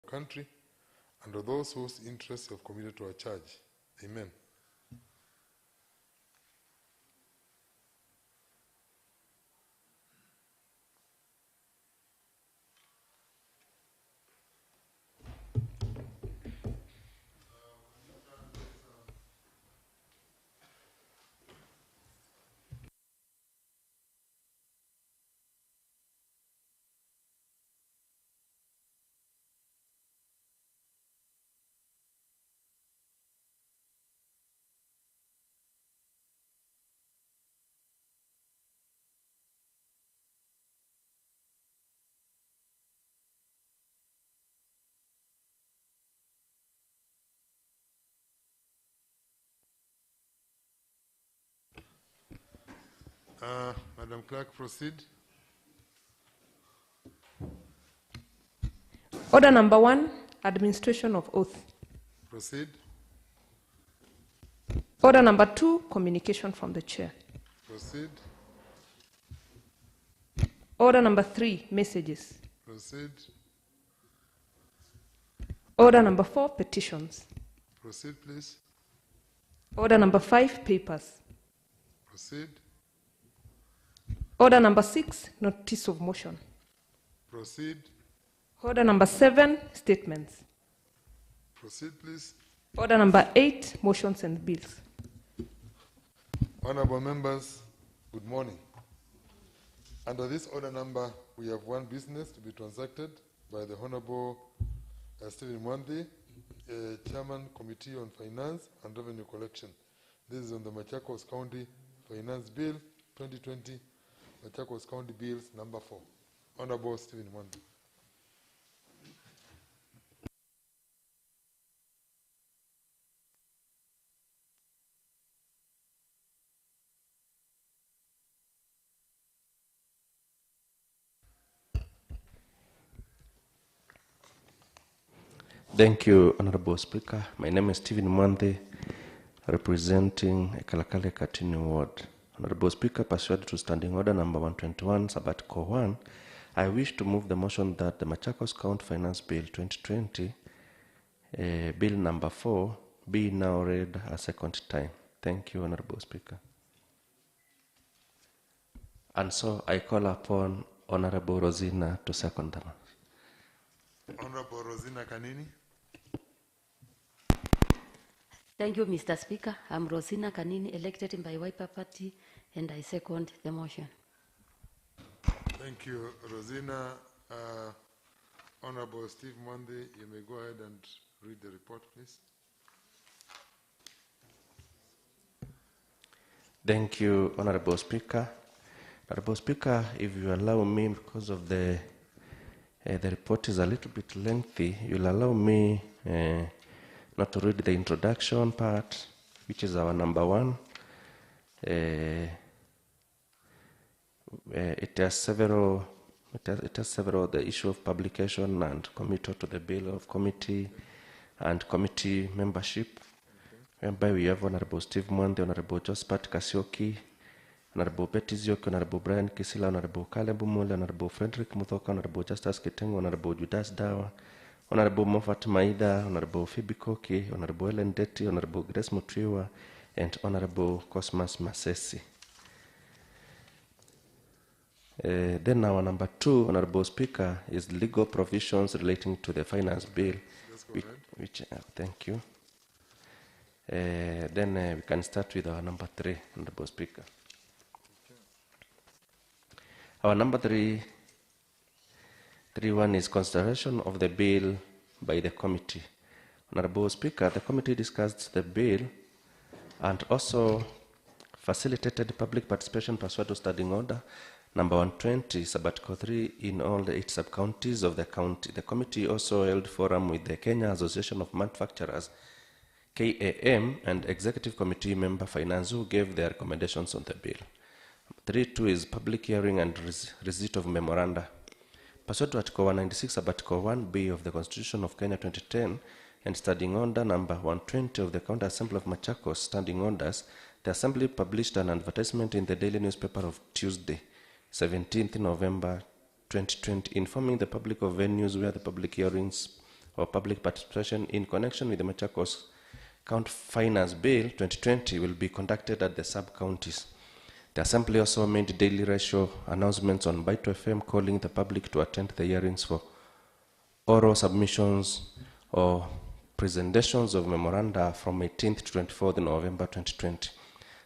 country, and of those whose interests you have committed to our charge. Amen. Madam Clerk, proceed. Order number 1, administration of oath. Proceed. Order number 2, communication from the chair. Proceed. Order number 3, messages. Proceed. Order number 4, petitions. Proceed, please. Order number 5, papers. Proceed. Order number 6, notice of motion. Proceed. Order number 7, statements. Proceed, please. Order number 8, motions and bills. Honorable members, good morning. Under this order number, we have one business to be transacted by the Honorable Stephen Mwandi, Chairman, Committee on Finance and Revenue Collection. This is on the Machakos County Finance Bill 2020, Machakos County Bills number 4. Honorable Stephen Mwandi. Thank you, Honorable Speaker. My name is Stephen Mwandi, representing Kalakale Katini Ward. Honorable Speaker, pursuant to Standing Order number 121, Sabbatical 1, I wish to move the motion that the Machakos County Finance Bill 2020, Bill number 4, be now read a second time. Thank you, Honorable Speaker. And so I call upon Honorable Rosina to second the motion. Honorable Rosina Kanini. Thank you, Mr. Speaker. I'm Rosina Kanini, elected by Wiper Party, and I second the motion. Thank you, Rosina. Honorable Steve Mwandi, you may go ahead and read the report, please. Thank you, Honorable Speaker. Honorable Speaker, if you allow me, because of the report is a little bit lengthy, you'll allow me not to read the introduction part, which is our number 1. It has several, the issue of publication and committal to the bill of committee and committee membership, whereby we have Honorable Steve Mwandi, Honorable Jospat Kasioki, Honorable Betty Zioki, Honorable Brian Kisila, Honorable Caleb Mule, Honorable Frederick Muthoka, Honorable Justus Kitengo, Honorable Judas Dawa, Honorable Moffat Maida, Honorable Phoebe Koki, Honorable Ellen Detti, Honorable Grace Mutriwa, and Honorable Cosmas Masesi. Then our number 2, Honorable Speaker, is legal provisions relating to the finance bill. Which thank you. Then we can start with our number 3, Honorable Speaker. Our number 3.1 is consideration of the bill by the committee. Honorable Speaker, the committee discussed the bill and also facilitated public participation pursuant to Standing Order number 120, Sabbatical 3, in all the 8 sub-counties of the county. The committee also held forum with the Kenya Association of Manufacturers, KAM, and Executive Committee member Finance, who gave their recommendations on the bill. 3.2 is public hearing and receipt of memoranda. Pursuant to Article 196, Sabbatical 1B of the Constitution of Kenya 2010 and Standing Order number 120 of the County Assembly of Machakos Standing Orders, the Assembly published an advertisement in the daily newspaper of Tuesday, 17th November 2020, informing the public of venues where the public hearings of public participation in connection with the Machakos County Finance Bill 2020 will be conducted at the sub-counties. The Assembly also made daily ratio announcements on Baito FM calling the public to attend the hearings for oral submissions or presentations of memoranda from 18th to 24th November 2020.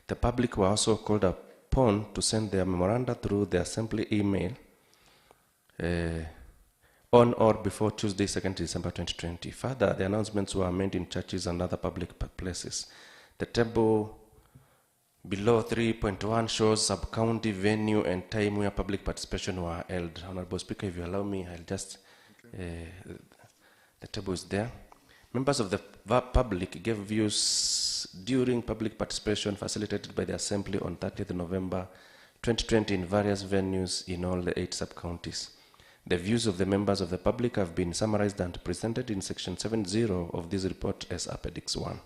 The public were also called upon to send their memoranda through the Assembly email on or before Tuesday, 2nd December 2020. Further, the announcements were made in churches and other public places. The table below 3.1 shows sub-county venue and time where public participation were held. Honorable Speaker, if you allow me, I'll just, the table is there. Members of the public gave views during public participation facilitated by the Assembly on 30th November 2020 in various venues in all the 8 sub-counties. The views of the members of the public have been summarized and presented in section 70 of this report as Appendix 1.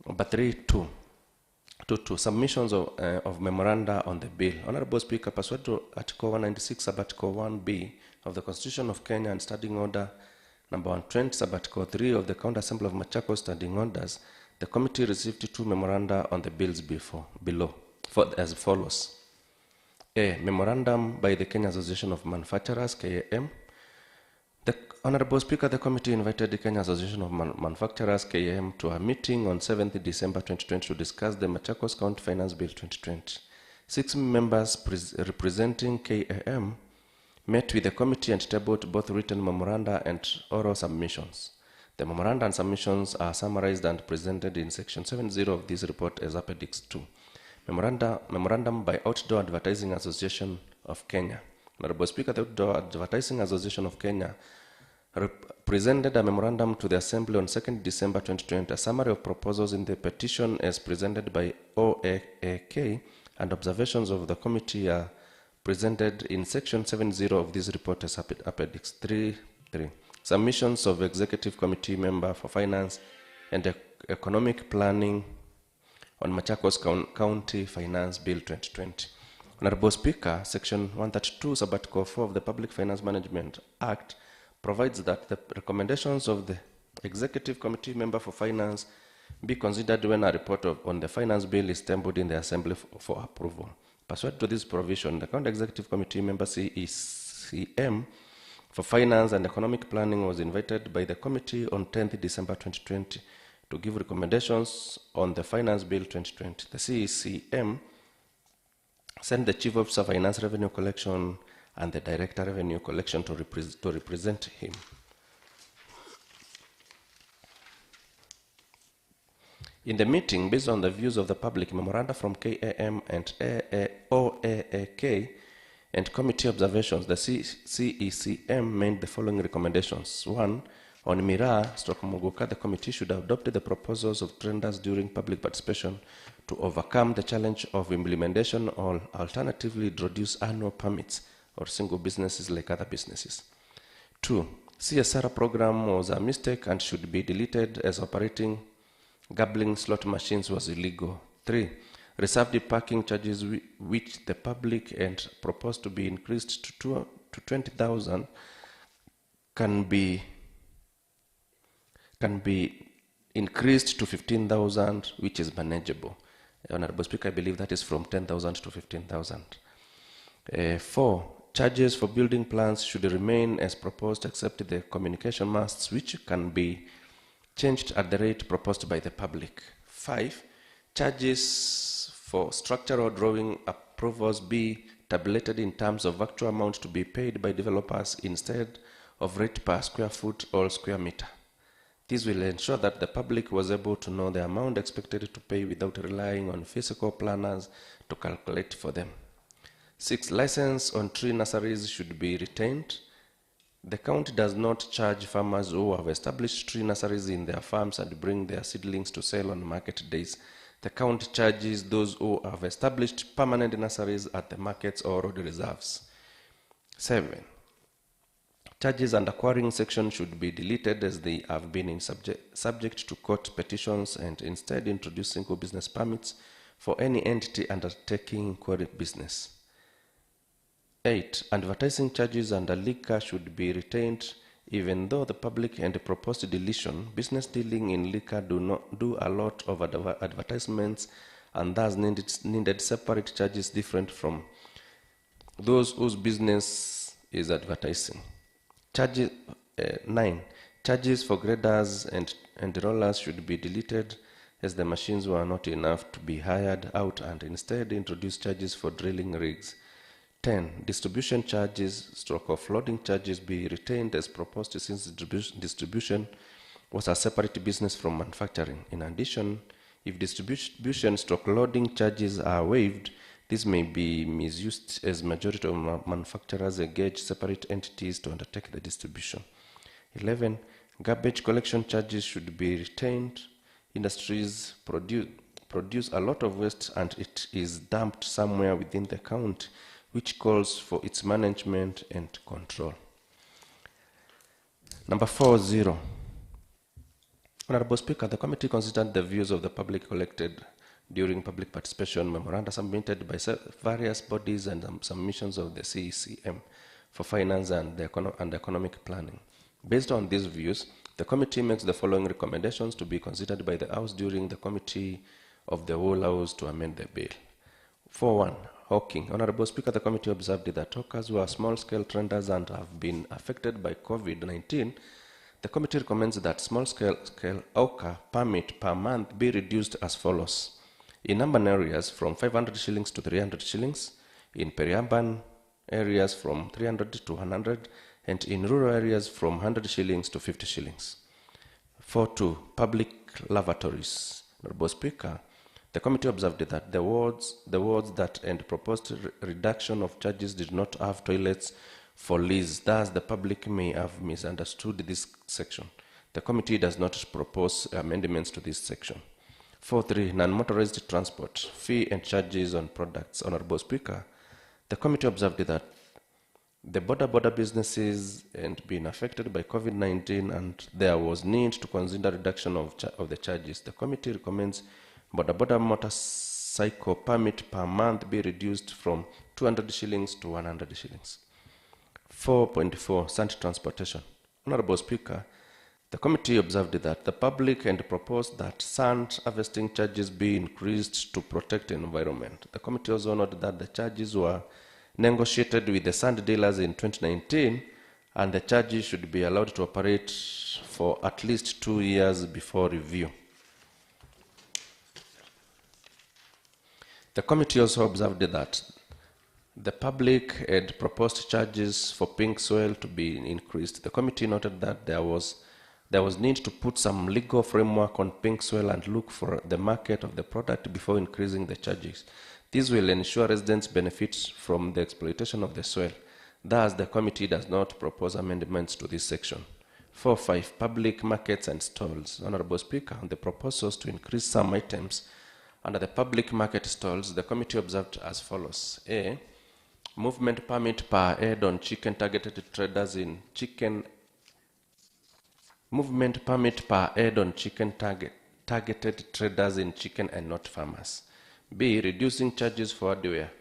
Number 3.2. Submissions of memoranda on the bill. Honorable Speaker, pursuant to Article 196, Sub-Article 1B of the Constitution of Kenya and Standing Order Number 120, Sub-Article 3 of the County Assembly of Machakos Standing Orders, the committee received 2 memoranda on the bills below, as follows. A. Memorandum by the Kenya Association of Manufacturers, KAM. The Honorable Speaker, the committee invited the Kenya Association of Manufacturers, KAM, to a meeting on 7th December 2020 to discuss the Machakos County Finance Bill 2020. 6 members representing KAM met with the committee and tabled both written memoranda and oral submissions. The memoranda and submissions are summarized and presented in section 70 of this report as Appendix 2. Memorandum by Outdoor Advertising Association of Kenya. Honorable Speaker, the Outdoor Advertising Association of Kenya presented a memorandum to the Assembly on 2nd December 2020, a summary of proposals in the petition as presented by OAK, and observations of the committee are presented in section 70 of this report as Appendix 3.3. Submissions of Executive Committee Member for Finance and Economic Planning on Machakos County Finance Bill 2020. Honorable Speaker, Section 132, Sub-Article 4 of the Public Finance Management Act provides that the recommendations of the Executive Committee Member for Finance be considered when a report on the Finance Bill is tabled in the Assembly for approval. Pursuant to this provision, the County Executive Committee Member CECM for Finance and Economic Planning was invited by the committee on 10th December 2020 to give recommendations on the Finance Bill 2020. The CECM sent the Chief Officer of Finance Revenue Collection and the Director Revenue Collection to represent him. In the meeting, based on the views of the public, memoranda from KAM and OAK and committee observations, the CECM made the following recommendations. 1. On Miraa/Muguka, the committee should adopt the proposals of tenders during public participation to overcome the challenge of implementation or alternatively introduce annual permits or single businesses like other businesses. 2. CSR program was a mistake and should be deleted as operating gambling slot machines was illegal. 3. Reserved parking charges which the public and proposed to be increased to 20,000 can be increased to 15,000, which is manageable. Honorable Speaker, I believe that is from 10,000 to 15,000. 4. Charges for building plans should remain as proposed except the communication masts, which can be changed at the rate proposed by the public. 5. Charges for structural drawing approvals be tabulated in terms of actual amount to be paid by developers instead of rate per square foot or square meter. This will ensure that the public was able to know the amount expected to pay without relying on physical planners to calculate for them. 6. License on tree nurseries should be retained. The county does not charge farmers who have established tree nurseries in their farms and bring their seedlings to sell on market days. The county charges those who have established permanent nurseries at the markets or road reserves. 7. Charges and acquiring section should be deleted as they have been subject to court petitions and instead introduce single business permits for any entity undertaking inquiry business. 8. Advertising charges under liquor should be retained Even though the public and the proposed deletion, business dealing in liquor do a lot of advertisements and thus needed separate charges different from those whose business is advertising. 9. Charges for graders and rollers should be deleted as the machines were not enough to be hired out and instead introduce charges for drilling rigs. 10. Distribution charges / offloading charges be retained as proposed since distribution was a separate business from manufacturing. In addition, if distribution / loading charges are waived, this may be misused as majority of manufacturers engage separate entities to undertake the distribution. 11. Garbage collection charges should be retained. Industries produce a lot of waste and it is dumped somewhere within the county, which calls for its management and control. Number 40. Honorable Speaker, the committee considered the views of the public collected during public participation memoranda submitted by various bodies and submissions of the CECM for finance and economic planning. Based on these views, the committee makes the following recommendations to be considered by the House during the Committee of the Whole House to amend the bill. 4.1. Hawking. Honorable Speaker, the committee observed that hawkers who are small-scale traders and have been affected by COVID-19. The committee recommends that small-scale hawker permit per month be reduced as follows. In urban areas, from 500 shillings to 300 shillings. In peri-urban areas, from 300 to 100. And in rural areas, from 100 shillings to 50 shillings. 4.2. Public lavatories. Honorable Speaker, the committee observed that the wards that and proposed reduction of charges did not have toilets for lease. Thus, the public may have misunderstood this section. The committee does not propose amendments to this section. 4.3. Non-motorized transport, fee and charges on products. Honorable Speaker, the committee observed that the border businesses had been affected by COVID-19 and there was need to consider reduction of the charges. The committee recommends border motorcycle permit per month be reduced from 200 shillings to 100 shillings. 4.4. Sand transportation. Honorable Speaker, the committee observed that the public and proposed that sand harvesting charges be increased to protect the environment. The committee also noted that the charges were negotiated with the sand dealers in 2019 and the charges should be allowed to operate for at least 2 years before review. The committee also observed that the public had proposed charges for pink soil to be increased. The committee noted that there was need to put some legal framework on pink soil and look for the market of the product before increasing the charges. This will ensure residents benefit from the exploitation of the soil. Thus, the committee does not propose amendments to this section. 4.5. Public markets and stalls. Honorable Speaker, on the proposals to increase some items under the public market stalls, the committee observed as follows. A. Movement permit per head on chicken targeted traders in chicken. Movement permit per head on chicken targeted traders in chicken and not farmers. B. Reducing charges for hardware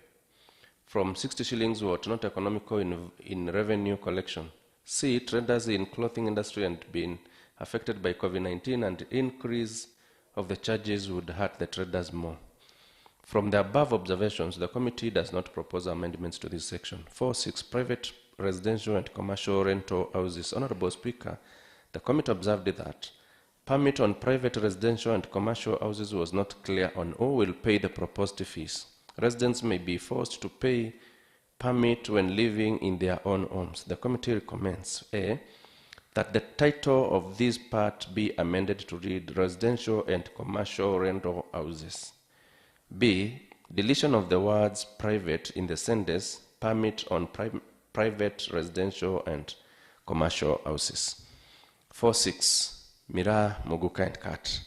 from 60 shillings what not economical in revenue collection. C. Traders in clothing industry and been affected by COVID-19 and increase of the charges would hurt the traders more. From the above observations, the committee does not propose amendments to this section. 4.6. Private residential and commercial rental houses. Honorable Speaker, the committee observed that permit on private residential and commercial houses was not clear on who will pay the proposed fees. Residents may be forced to pay permit when living in their own homes. The committee recommends A. That the title of this part be amended to read residential and commercial rental houses. B. Deletion of the words private in the sentence permit on private residential and commercial houses. 4.6. Miraa, Muguka and Cat.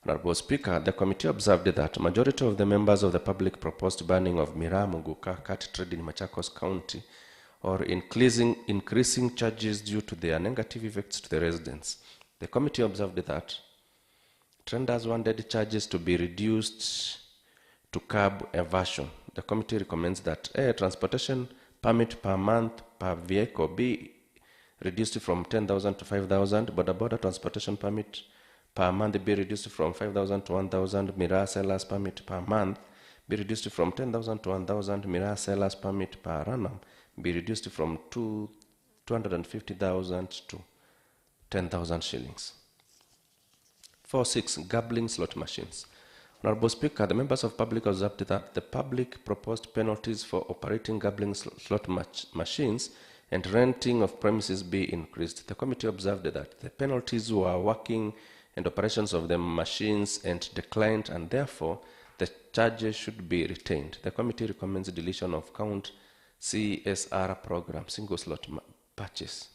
Honorable Speaker, the committee observed that majority of the members of the public proposed banning of Miraa, Muguka, cat trade in Machakos County or increasing charges due to their negative effects to the residents. The committee observed that traders wanted charges to be reduced to curb aversion. The committee recommends that A. Transportation permit per month per vehicle be reduced from 10,000 to 5,000. Border transportation permit per month be reduced from 5,000 to 1,000. Miraa sellers permit per month be reduced from 10,000 to 1,000. Miraa sellers permit per annum be reduced from 250,000 to 10,000 shillings. 4.6 Gambling slot machines. Honorable Speaker, the members of public observed that the public proposed penalties for operating gambling slot machines and renting of premises be increased. The committee observed that the penalties were working and operations of the machines and declined, and therefore the charges should be retained. The committee recommends deletion of count CSR program, single slot purchase.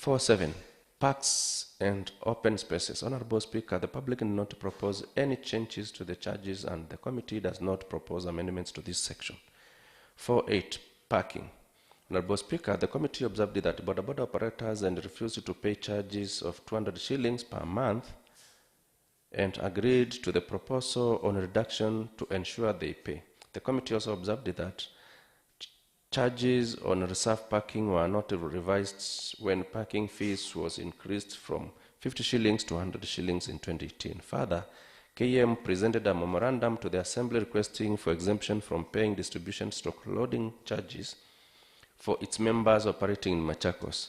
4.7 Parks and open spaces. Honorable Speaker, the public did not propose any changes to the charges, and the committee does not propose amendments to this section. 4.8 Parking. Honorable Speaker, the committee observed that border operators and refused to pay charges of 200 shillings per month and agreed to the proposal on reduction to ensure they pay. The committee also observed that charges on reserve parking were not revised when parking fees was increased from 50 shillings to 100 shillings in 2018. Further, KM presented a memorandum to the Assembly requesting for exemption from paying distribution stock loading charges for its members operating in Machakos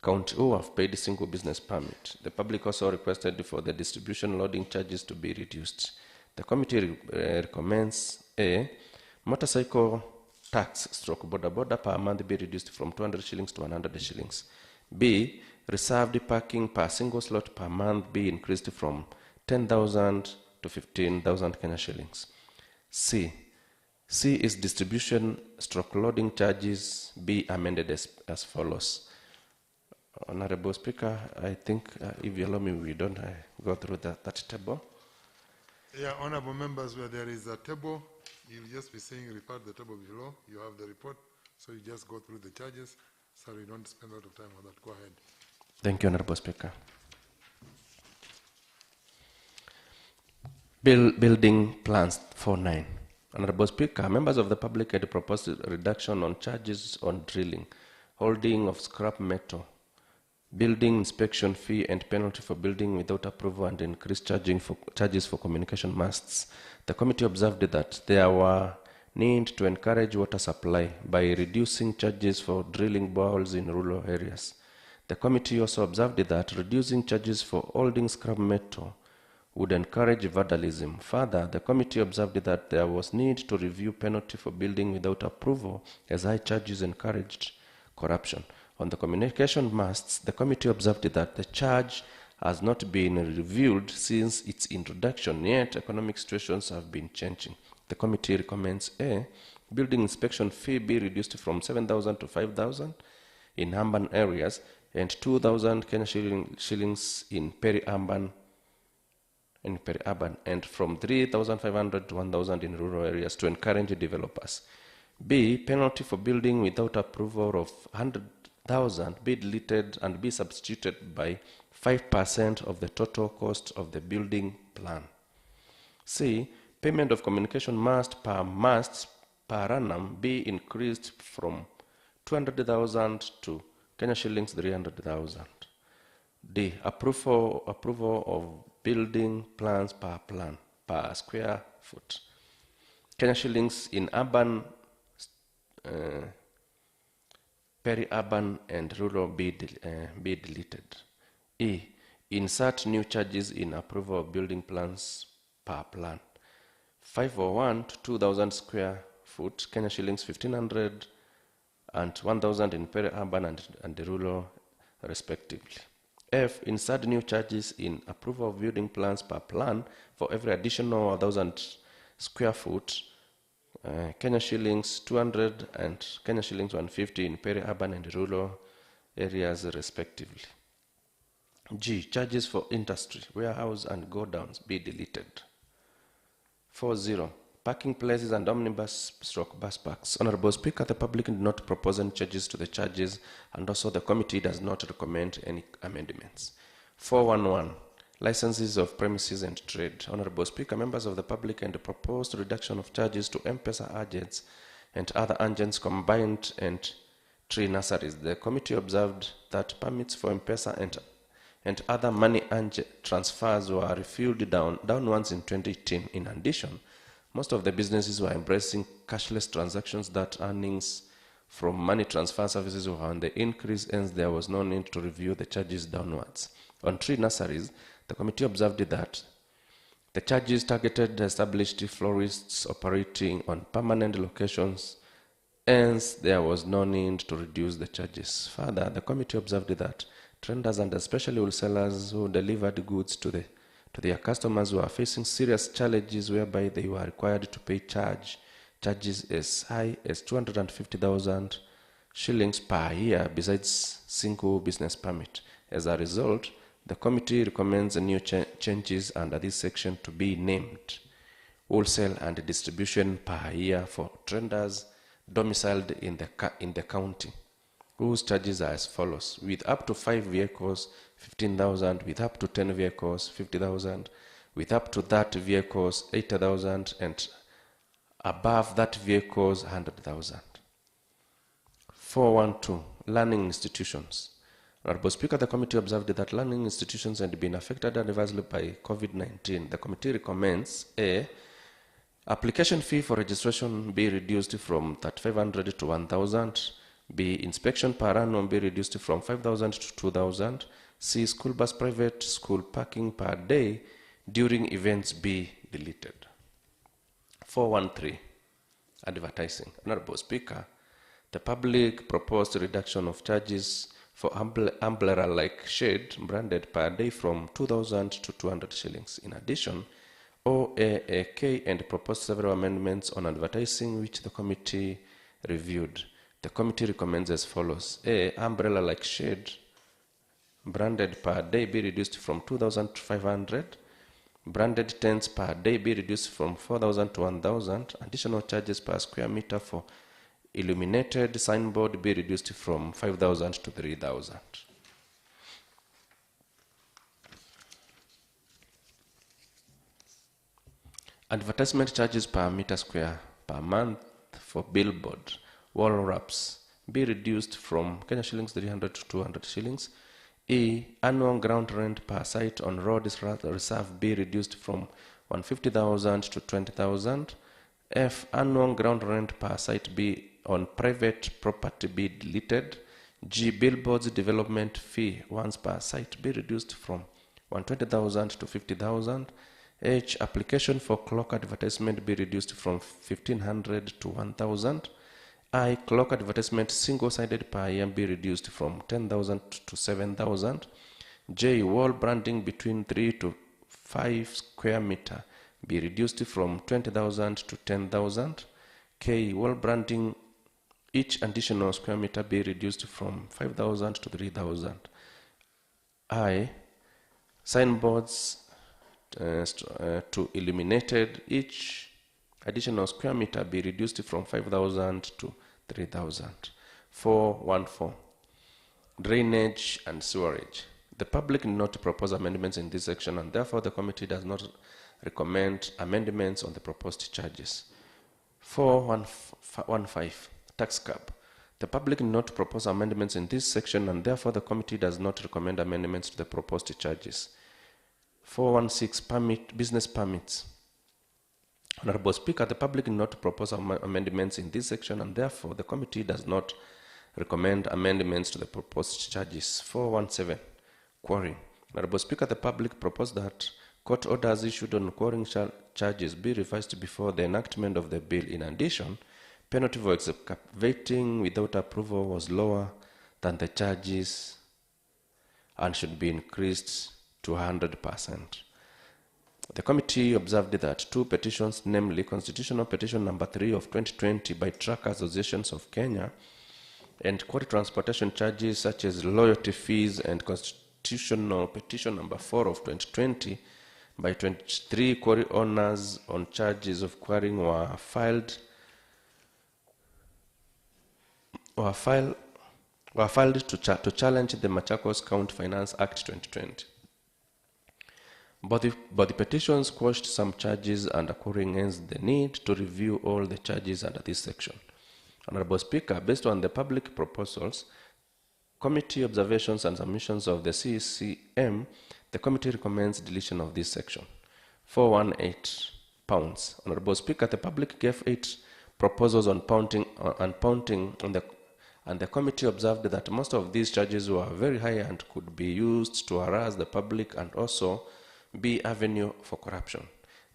County who have paid single business permit. The public also requested for the distribution loading charges to be reduced. The committee recommends A. Motorcycle tax stroke border per month be reduced from 200 shillings to 100 shillings. B. Reserved parking per single slot per month be increased from 10,000 to 15,000 Kenya shillings. C is distribution stroke loading charges be amended as follows. Honorable Speaker, I think if you allow me, we don't go through that table. Yeah, honorable members, where there is a table, you'll just be saying refer to the table below. You have the report, so you just go through the charges, so we don't spend a lot of time on that. Go ahead. Thank you, Honorable Speaker. Building plans 4.9. Honorable Speaker, members of the public had proposed a reduction on charges on drilling, holding of scrap metal, building inspection fee and penalty for building without approval, and increased charges for communication masts. The committee observed that there were need to encourage water supply by reducing charges for drilling boreholes in rural areas. The committee also observed that reducing charges for holding scrap metal would encourage vandalism. Further, the committee observed that there was need to review penalty for building without approval, as high charges encouraged corruption. On the communication masts, the committee observed that the charge has not been reviewed since its introduction, yet economic situations have been changing. The committee recommends A. Building inspection fee be reduced from 7,000 to 5,000 in urban areas and 2,000 Kenya shillings in peri-urban and from 3,500 to 1,000 in rural areas to encourage developers. B. Penalty for building without approval of 100,000 be deleted and be substituted by 5% of the total cost of the building plan. C. Payment of communication mast per annum be increased from 200,000 to Kenya shillings 300,000. D. Approval of building plans per square foot. Kenya shillings in urban, peri-urban and rural be deleted. E. Insert new charges in approval of building plans per plan. 501 to 2,000 square foot, Kenya shillings 1,500 and 1,000 in peri-urban and the rural respectively. F. Insert new charges in approval of building plans per plan for every additional 1,000 square foot, Kenya shillings 200 and Kenya shillings 150 in peri-urban and rural areas respectively. G. Charges for industry, warehouse and go-downs be deleted. 4.0 Parking places and omnibus bus parks. Honorable Speaker, the public did not propose any changes to the charges, and also the committee does not recommend any amendments. 4.11 Licenses of premises and trade. Honorable Speaker, members of the public and the proposed reduction of charges to M-Pesa agents and other agents combined and 3 nurseries. The committee observed that permits for M-Pesa and other money transfers were reviewed downwards in 2018. In addition, most of the businesses were embracing cashless transactions that earnings from money transfer services were on the increase, hence there was no need to review the charges downwards. On 3 nurseries, the committee observed that the charges targeted established florists operating on permanent locations, hence there was no need to reduce the charges. Further, the committee observed that traders and especially wholesalers who delivered goods to their customers were facing serious challenges whereby they were required to pay charges as high as 250,000 shillings per year besides single business permit. As a result, the committee recommends new changes under this section to be named wholesale and distribution per year for traders domiciled in the county, whose charges are as follows: with up to 5 vehicles, 15,000; with up to 10 vehicles, 50,000; with up to 30 vehicles, 80,000; and above that vehicles, 100,000. 412. Learning institutions. Honorable Speaker, the committee observed that learning institutions had been affected adversely by COVID-19. The committee recommends: A, application fee for registration be reduced from 3,500 to 1,000. B, inspection per annum be reduced from 5,000 to 2,000. C, school bus private school parking per day during events be deleted. 413. Advertising. Honorable Speaker, the public proposed reduction of charges for umbrella-like shade branded per day from 2,000 to 200 shillings. In addition, OAAK and proposed several amendments on advertising which the committee reviewed. The committee recommends as follows: A, umbrella-like shade branded per day be reduced from 2,000 to 500. Branded tents per day be reduced from 4,000 to 1,000. Additional charges per square meter for illuminated signboard be reduced from 5,000 to 3,000. Advertisement charges per meter square per month for billboard, wall wraps be reduced from Kenya shillings 300 to 200 shillings. E, annual ground rent per site on road reserve be reduced from 150,000 to 20,000. F, annual ground rent per site be on private property be deleted. G, billboards development fee once per site be reduced from 120,000 to 50,000. H, application for clock advertisement be reduced from 1,500 to 1,000. I, clock advertisement single-sided per year be reduced from 10,000 to 7,000. J, wall branding between 3 to 5 square meter be reduced from 20,000 to 10,000. K, wall branding each additional square meter be reduced from 5,000 to 3,000. I, signboards to illuminated each additional square meter be reduced from 5,000 to 3,000. 414. Drainage and sewerage. The public did not propose amendments in this section, and therefore the committee does not recommend amendments on the proposed charges. 415. Tax cap. The public did not propose amendments in this section, and therefore the committee does not recommend amendments to the proposed charges. 416. Business permits. Honorable Speaker, the public did not propose amendments in this section, and therefore the committee does not recommend amendments to the proposed charges. 417. Quarrying. Honorable Speaker, the public proposed that court orders issued on quarrying charges be revised before the enactment of the bill. In addition, penalty for excavating without approval was lower than the charges and should be increased to 100%. The committee observed that 2 petitions, namely Constitutional Petition number 3 of 2020 by Truck Associations of Kenya and quarry transportation charges such as loyalty fees, and Constitutional Petition number 4 of 2020 by 23 quarry owners on charges of quarrying were filed to challenge the Machakos County Finance Act 2020. But the petitions quashed some charges under quarrying, hence the need to review all the charges under this section. Honorable Speaker, based on the public proposals, committee observations and submissions of the CCM, the committee recommends deletion of this section. 418 pounds. Honorable Speaker, the public gave 8 proposals on pounding and the committee observed that most of these charges were very high and could be used to harass the public and also be avenue for corruption.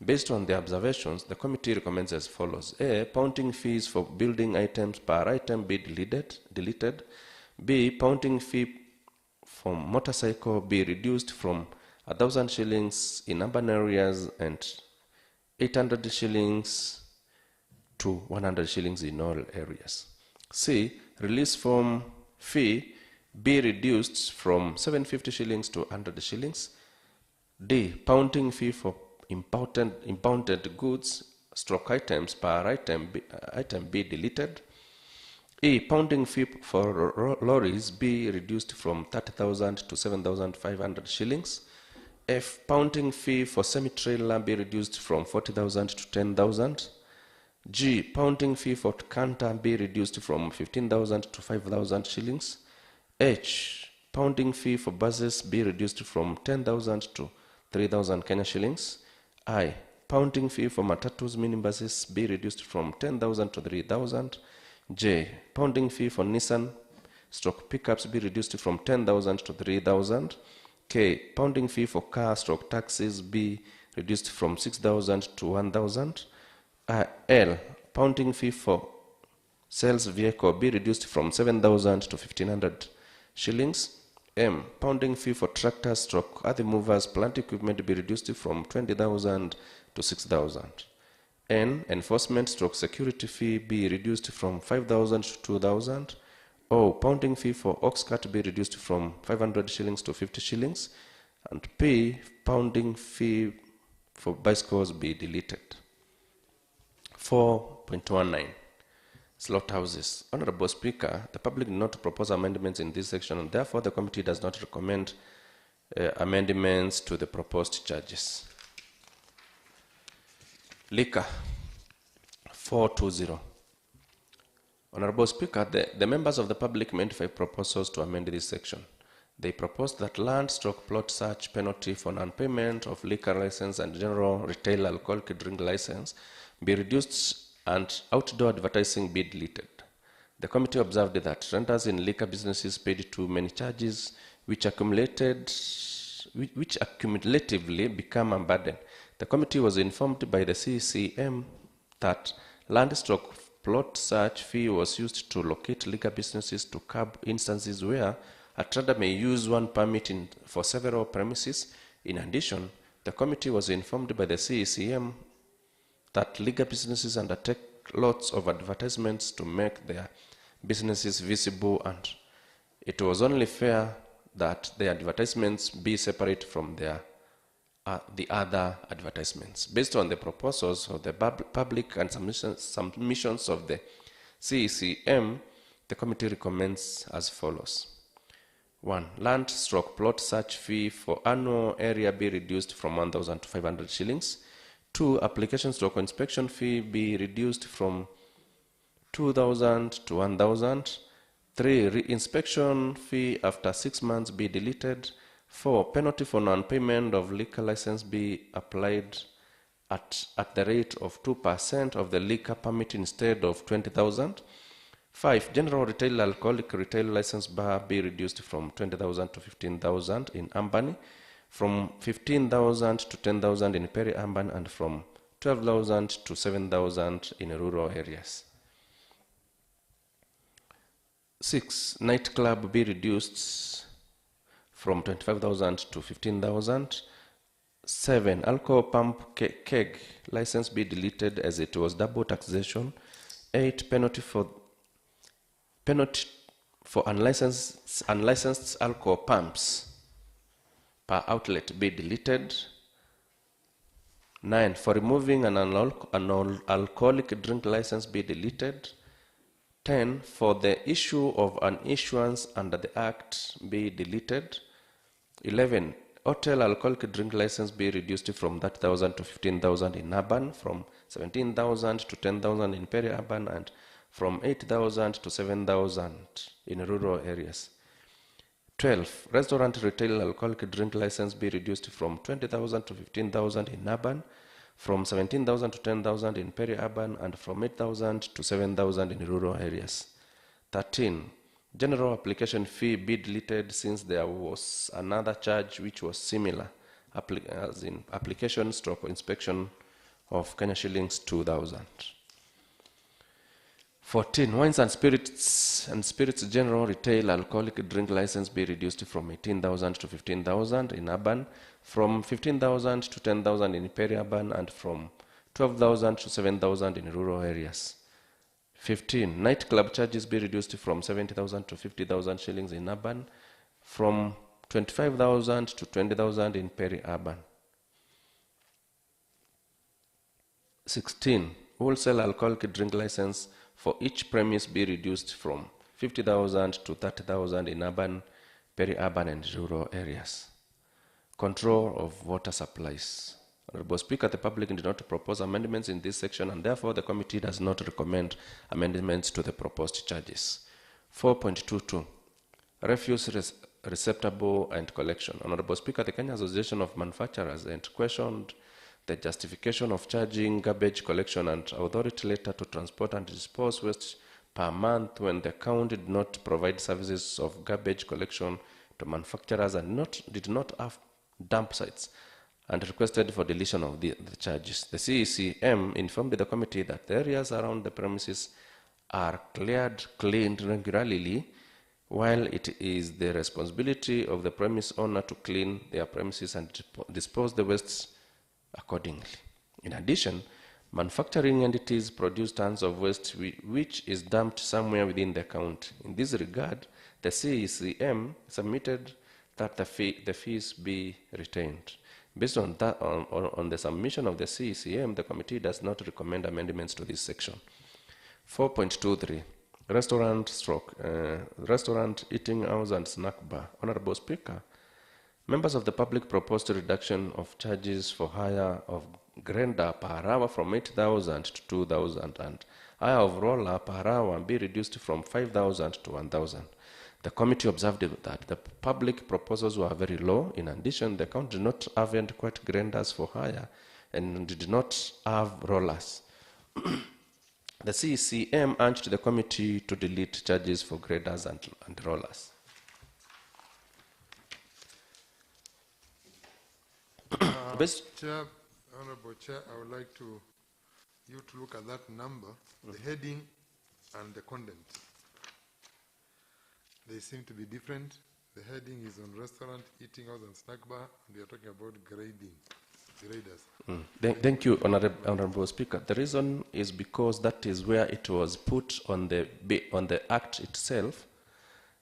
Based on the observations, the committee recommends as follows. A. Pounding fees for building items per item be deleted. B. Pounding fee for motorcycle be reduced from 1,000 shillings in urban areas and 800 shillings to 100 shillings in all areas. C. Release form fee be reduced from 750 shillings to 100 shillings. D. Pounding fee for impounded goods / items per item be deleted. E. Pounding fee for lorries be reduced from 30,000 to 7,500 shillings. F. Pounding fee for semi-trailer be reduced from 40,000 to 10,000. G. Pounding fee for canter be reduced from 15,000 to 5,000 shillings. H. Pounding fee for buses be reduced from 10,000 to 3,000 Kenya shillings. I. Pounding fee for matatus minibuses be reduced from 10,000 to 3,000. J. Pounding fee for Nissan / pickups be reduced from 10,000 to 3,000. K. Pounding fee for car / taxis be reduced from 6,000 to 1,000. L. Pounding fee for sales vehicle be reduced from 7,000 to 1,500 shillings. M. Pounding fee for tractors / other movers plant equipment be reduced from 20,000 to 6,000. N. Enforcement / security fee be reduced from 5,000 to 2,000. O. Pounding fee for ox cart be reduced from 500 shillings to 50 shillings. And P. Pounding fee for bicycles be deleted. 4.19 Slaughterhouses. Honorable Speaker, the public did not propose amendments in this section and therefore the committee does not recommend amendments to the proposed charges. Liquor. 420. Honorable Speaker, the members of the public made 5 proposals to amend this section. They proposed that land / plot search penalty for non-payment of liquor license and general retail alcoholic drink license be reduced and outdoor advertising be deleted. The committee observed that renters in liquor businesses paid too many charges which accumulatively become a burden. The committee was informed by the CCM that land / plot search fee was used to locate liquor businesses to curb instances where a trader may use one permit for several premises. In addition, the committee was informed by the CCM that liquor businesses undertake lots of advertisements to make their businesses visible, and it was only fair that the advertisements be separate from the other advertisements. Based on the proposals of the public and submissions of the CCM, the committee recommends as follows. 1. Land / plot search fee for annual area be reduced from 1,000 to 500 shillings. 2. Application / inspection fee be reduced from 2,000 to 1,000. 3. Re-inspection fee after 6 months be deleted. 4. Penalty for non-payment of liquor license be applied at the rate of 2% of the liquor permit instead of 20,000. 5. General retail alcoholic retail license bar be reduced from 20,000 to 15,000 in urban, from 15,000 to 10,000 in peri-urban, and from 12,000 to 7,000 in rural areas. 6. Nightclub be reduced from 25,000 to 15,000. 7. Alcohol pump keg license be deleted as it was double taxation. 8. Penalty for unlicensed alcohol pumps per outlet be deleted. 9. For removing an alcoholic drink license be deleted. 10. For the issue of an issuance under the Act be deleted. 11. Hotel alcoholic drink license be reduced from 30,000 to 15,000 in urban, from 17,000 to 10,000 in peri-urban, and from 8,000 to 7,000 in rural areas. 12. Restaurant retail alcoholic drink license be reduced from 20,000 to 15,000 in urban, from 17,000 to 10,000 in peri-urban, and from 8,000 to 7,000 in rural areas. 13. General application fee be deleted since there was another charge which was similar, as in application stroke inspection of Kenya shillings 2,000. 14. Wines and spirits general retail alcoholic drink license be reduced from 18,000 to 15,000 in urban, from 15,000 to 10,000 in peri-urban, and from 12,000 to 7,000 in rural areas. 15. Nightclub charges be reduced from 70,000 to 50,000 shillings in urban, from 25,000 to 20,000 in peri-urban. 16. Wholesale alcoholic drink license for each premise be reduced from 50,000 to 30,000 in urban, peri-urban, and rural areas. Control of water supplies. Honorable Speaker, the public did not propose amendments in this section, and therefore the committee does not recommend amendments to the proposed charges. 4.22. Refuse receptacle and collection. Honorable Speaker, the Kenya Association of Manufacturers questioned the justification of charging garbage collection and authority letter to transport and dispose waste per month when the county did not provide services of garbage collection to manufacturers and did not have dump sites, and requested for deletion of the charges. The CECM informed the committee that the areas around the premises are cleaned regularly, while it is the responsibility of the premise owner to clean their premises and dispose the wastes accordingly. In addition, manufacturing entities produce tons of waste which is dumped somewhere within the county. In this regard, the CECM submitted that the fees be retained. Based on that, on the submission of the CECM, the committee does not recommend amendments to this section. 4.23. Restaurant, eating house, and snack bar. Honorable Speaker, members of the public proposed a reduction of charges for hire of grinder per hour from 8,000 to 2,000, and hire of roller per hour be reduced from 5,000 to 1,000. The committee observed that the public proposals were very low. In addition, the county did not have adequate grinders for hire and did not have rollers. The CECM urged the committee to delete charges for grinders and rollers. Honorable Chair, I would like you to look at that number, the heading and the content. They seem to be different. The heading is on restaurant, eating house, and snack bar, and we are talking about graders. Thank you, Honorable Speaker. The reason is because that is where it was put on the Act itself.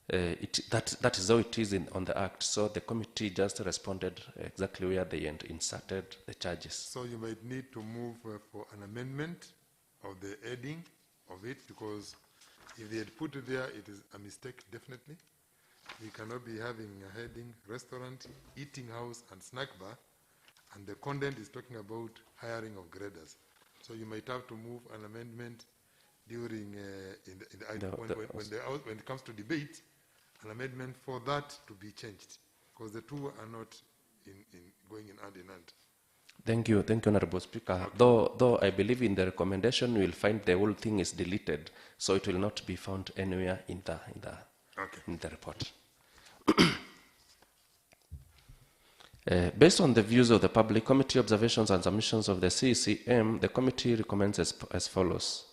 That is how it is on the Act. So the committee just responded exactly where they inserted the charges. So you might need to move for an amendment of the heading of it, because if they had put it there, it is a mistake, definitely. We cannot be having a heading, restaurant, eating house, and snack bar, and the content is talking about hiring of graders. So you might have to move an amendment during, when it comes to debate, an amendment for that to be changed, because the two are not going in hand in hand. Thank you, Honorable Speaker. Okay. Though I believe in the recommendation, you will find the whole thing is deleted, so it will not be found anywhere in the report. Based on the views of the public, committee observations and submissions of the CECM, the committee recommends as follows.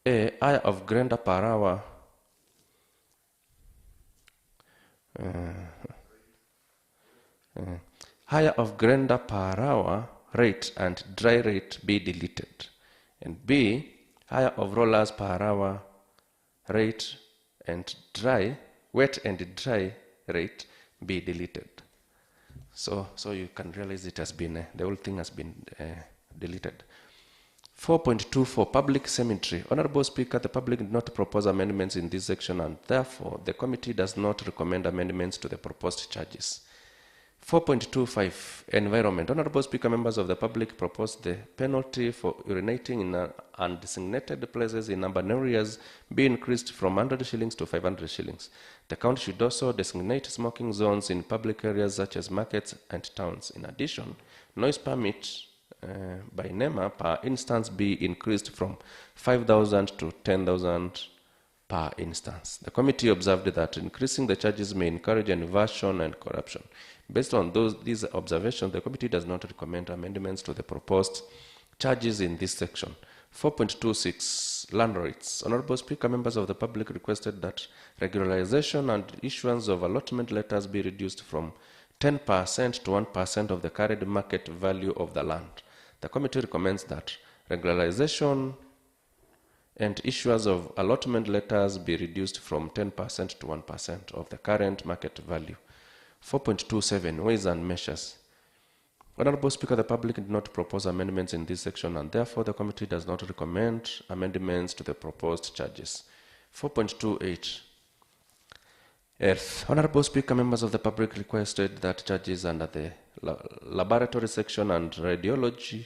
A, hire of grinder per hour. Hire of grinder per hour rate and dry rate be deleted. And B, hire of rollers per hour rate and wet and dry rate be deleted. So you can realize it has been, the whole thing has been deleted. 4.24, public cemetery. Honorable Speaker, the public did not propose amendments in this section, and therefore the committee does not recommend amendments to the proposed charges. 4.25 Environment. Honorable Speaker, members of the public, propose the penalty for urinating in undesignated places in urban areas be increased from 100 shillings to 500 shillings. The county should also designate smoking zones in public areas such as markets and towns. In addition, noise permit by NEMA per instance be increased from 5,000 to 10,000 per instance. The committee observed that increasing the charges may encourage inversion and corruption. Based on these observations, the committee does not recommend amendments to the proposed charges in this section. 4.26 Land rights. Honorable Speaker, members of the public requested that regularization and issuance of allotment letters be reduced from 10% to 1% of the current market value of the land. The committee recommends that regularization and issuance of allotment letters be reduced from 10% to 1% of the current market value. 4.27 Ways and measures. Honorable Speaker, the public did not propose amendments in this section, and therefore the committee does not recommend amendments to the proposed charges. 4.28 Earth. Honorable Speaker, members of the public requested that charges under the laboratory section and radiology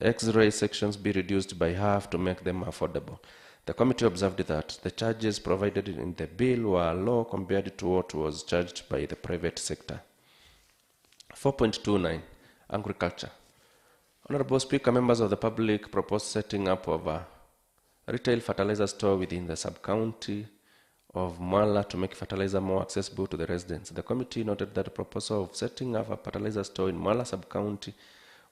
X-ray sections be reduced by half to make them affordable. The committee observed that the charges provided in the bill were low compared to what was charged by the private sector. 4.29 Agriculture. Honorable Speaker, members of the public proposed setting up of a retail fertilizer store within the sub-county of Mwala to make fertilizer more accessible to the residents. The committee noted that the proposal of setting up a fertilizer store in Mwala sub-county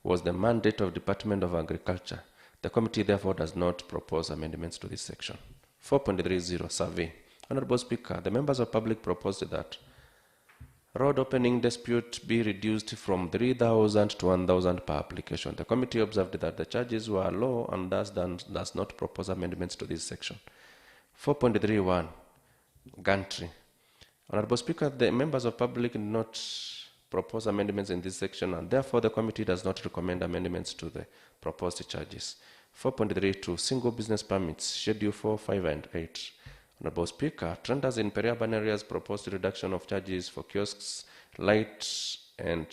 was the mandate of Department of Agriculture. The committee therefore does not propose amendments to this section. 4.30 Survey. Honorable Speaker, the members of public proposed that road opening dispute be reduced from 3,000 to 1,000 per application. The committee observed that the charges were low and thus does not propose amendments to this section. 4.31 Gantry. Honorable Speaker, the members of public did not propose amendments in this section, and therefore the committee does not recommend amendments to the proposed charges. 4.32 Single business permits, Schedule 4, 5, and 8. Honorable Speaker, traders in peri-urban areas proposed reduction of charges for kiosks, light, and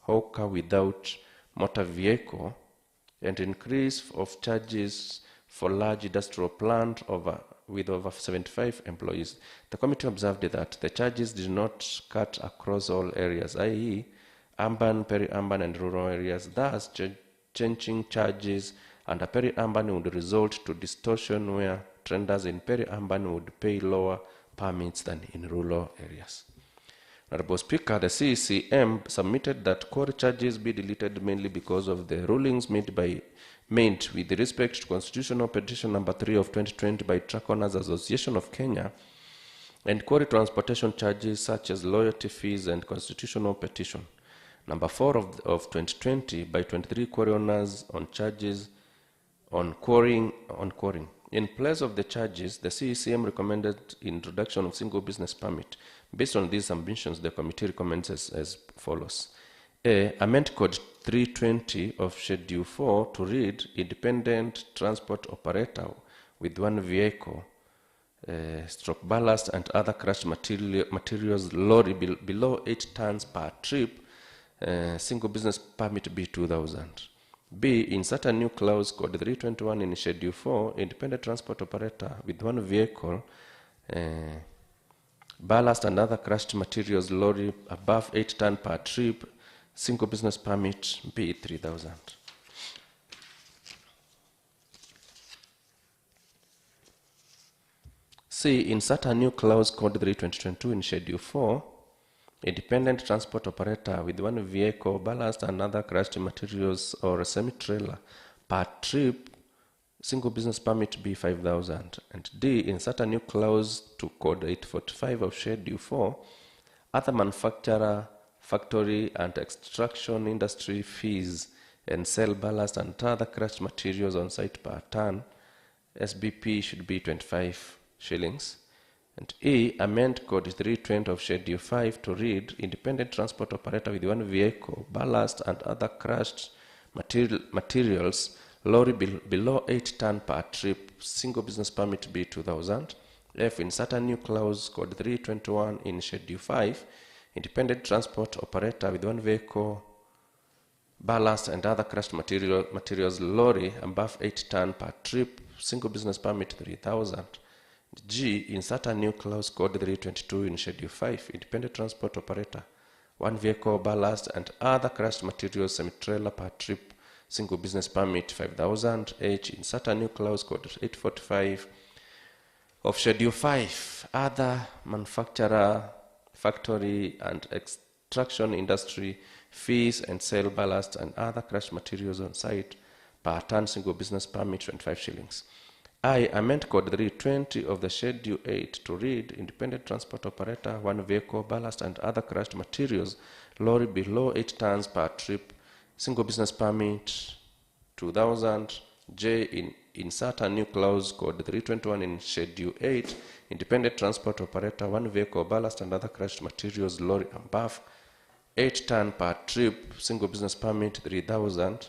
hawker without motor vehicle, and increase of charges for large industrial plant with over 75 employees. The committee observed that the charges did not cut across all areas, i.e., urban, peri-urban, and rural areas. Thus, changing charges under peri-urban would result to distortion where traders in peri-urban would pay lower permits than in rural areas. Honorable Speaker, the CCM submitted that core charges be deleted mainly because of the rulings made with respect to Constitutional Petition number 3 of 2020 by Truck Owners Association of Kenya and quarry transportation charges such as loyalty fees and Constitutional Petition number 4 of 2020 by 23 quarry owners on charges on quarrying. In place of the charges, the CCM recommended introduction of single business permit. Based on these submissions, the committee recommends as follows. A. Amend Code 320 of Schedule 4 to read independent transport operator with one vehicle, stroke ballast and other crushed materials lorry below 8 tons per trip, single business permit be 2,000. B. Insert a new clause code 321 in Schedule 4, independent transport operator with one vehicle, ballast and other crushed materials lorry above 8 tons per trip, single business permit be 3,000. C. Insert a new clause code 322 in Schedule 4, independent transport operator with one vehicle, ballast and other crushed materials or a semi-trailer per trip, single business permit be 5,000. And D. Insert a new clause to code 845 of Schedule 4, other manufacturer, factory and extraction industry fees and sell ballast and other crushed materials on site per ton, SBP should be 25 shillings. And E. Amend Code 320 of Schedule 5 to read independent transport operator with one vehicle, ballast and other crushed materials, lorry below 8 tons per trip, single business permit be 2,000. F. Insert a new clause code 321 in Schedule 5, independent transport operator with one vehicle, ballast and other crushed materials lorry above 8 ton per trip, single business permit 3,000. G, insert a new clause code 322 in schedule 5, independent transport operator, one vehicle, ballast and other crushed materials semi-trailer per trip, single business permit 5,000. H, insert a new clause code 845 of schedule 5, other manufacturer, factory and extraction industry fees and sell ballast and other crushed materials on site per ton, single business permit 25 shillings. I amend code 320 of the schedule 8 to read independent transport operator, one vehicle, ballast and other crushed materials lorry below 8 tons per trip, single business permit 2,000. J, insert a new clause code 321 in schedule 8, independent transport operator, one vehicle, ballast and other crushed materials lorry above 8 ton per trip, single business permit 3,000.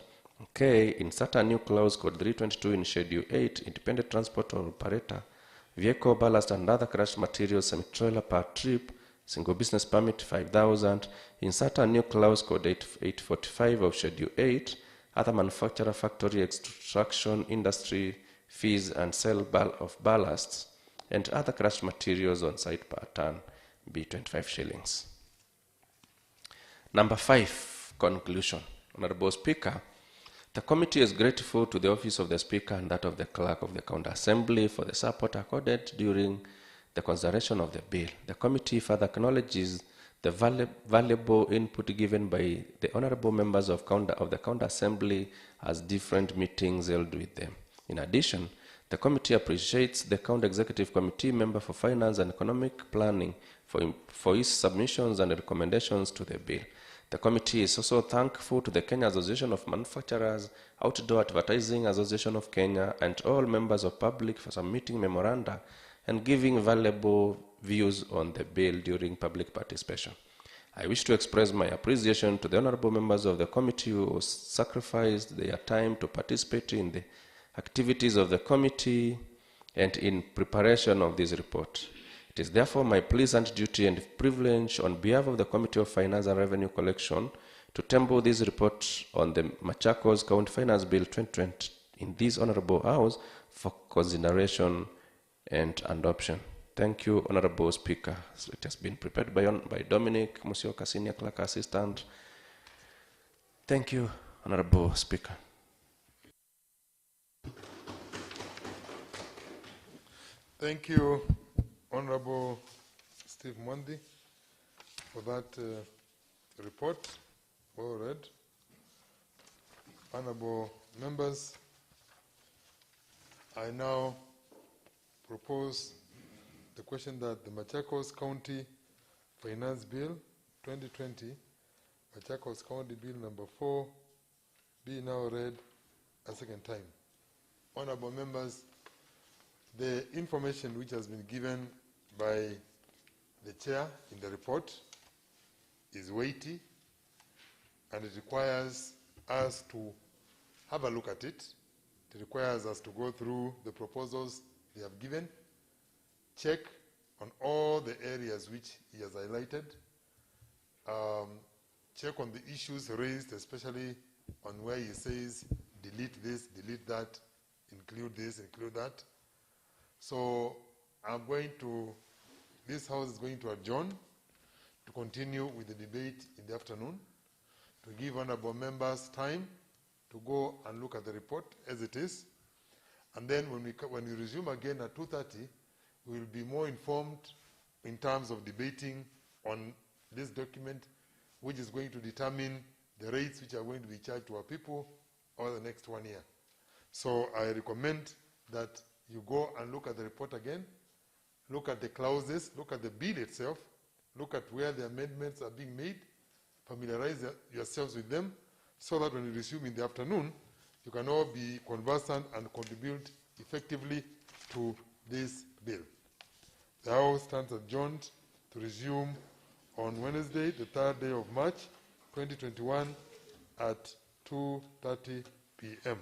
K, insert a new clause code 322 in schedule 8, independent transport operator, vehicle, ballast and other crushed materials semi-trailer per trip, single business permit 5,000. Insert a new clause code 845 of schedule 8, other manufacturer, factory, extraction industry fees and sale of ballasts and other crushed materials on site per ton be 25 shillings. Number 5, conclusion. Honorable Speaker, the committee is grateful to the Office of the Speaker and that of the Clerk of the County Assembly for the support accorded during the consideration of the bill. The committee further acknowledges the valuable input given by the honorable members of the County Assembly as different meetings held with them. In addition, the committee appreciates the County Executive Committee member for Finance and Economic Planning for his submissions and recommendations to the bill. The committee is also thankful to the Kenya Association of Manufacturers, Outdoor Advertising Association of Kenya, and all members of public for submitting memoranda and giving valuable views on the bill during public participation. I wish to express my appreciation to the honorable members of the committee who sacrificed their time to participate in the activities of the committee and in preparation of this report. It is therefore my pleasant duty and privilege on behalf of the Committee of Finance and Revenue Collection to table this report on the Machakos County Finance Bill 2020 in this Honorable House for consideration and adoption. Thank you, Honorable Speaker. So it has been prepared by Dominic Musioka, Senior Clerk Assistant. Thank you, Honorable Speaker. Thank you, Honorable Steve Mwandi, for that report, well read. Honorable members, I now propose the question that the Machakos County Finance Bill 2020, Machakos County Bill number 4, be now read a second time. Honorable members, the information which has been given by the chair in the report is weighty, and it requires us to have a look at it. It requires us to go through the proposals they have given, check on all the areas which he has highlighted, check on the issues raised, especially on where he says delete this, delete that, include this, include that. So this House is going to adjourn to continue with the debate in the afternoon, to give honorable members time to go and look at the report as it is. And then when we resume again at 2:30, we will be more informed in terms of debating on this document, which is going to determine the rates which are going to be charged to our people over the next 1 year. So I recommend that you go and look at the report again, look at the clauses, look at the bill itself, look at where the amendments are being made, familiarize yourselves with them, so that when we resume in the afternoon, you can all be conversant and contribute effectively to this bill. The House stands adjourned to resume on Wednesday, the 3rd day of March, 2021 at 2:30 p.m.